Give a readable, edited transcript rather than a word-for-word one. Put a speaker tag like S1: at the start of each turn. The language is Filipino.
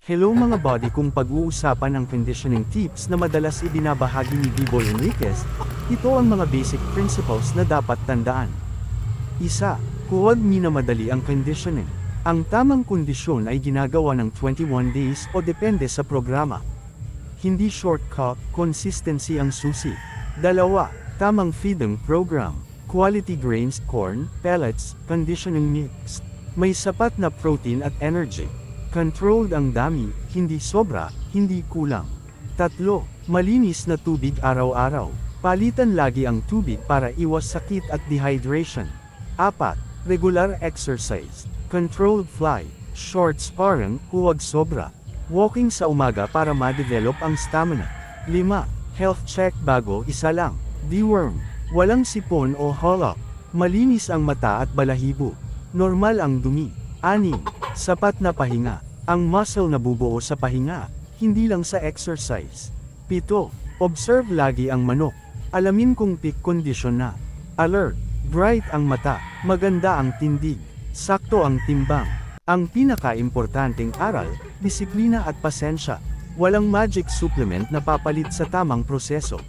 S1: Hello mga body, kung pag-uusapan ang conditioning tips na madalas ibinabahagi ni Bibo Enriquez, ito ang mga basic principles na dapat tandaan. Isa, huwag minamadali ang conditioning. Ang tamang kondisyon ay ginagawa ng 21 days o depende sa programa. Hindi shortcut, consistency ang susi. Dalawa, tamang feeding program. Quality grains, corn, pellets, conditioning mix. May sapat na protein at energy. Controlled ang dami, hindi sobra, hindi kulang. Tatlo, malinis na tubig araw-araw. Palitan lagi ang tubig para iwas sakit at dehydration. Apat, regular exercise. Controlled fly, short sparring, huwag sobra. Walking sa umaga para ma-develop ang stamina. 5, health check bago isa lang. Deworm, walang sipon o hollow. Malinis ang mata at balahibo. Normal ang dumi. 6, sapat na pahinga. Ang muscle nabubuo sa pahinga, hindi lang sa exercise. 7, observe lagi ang manok. Alamin kung peak condition na. Alert, bright ang mata, maganda ang tindig, sakto ang timbang. Ang pinaka-importanting aral, disiplina at pasensya. Walang magic supplement na papalit sa tamang proseso.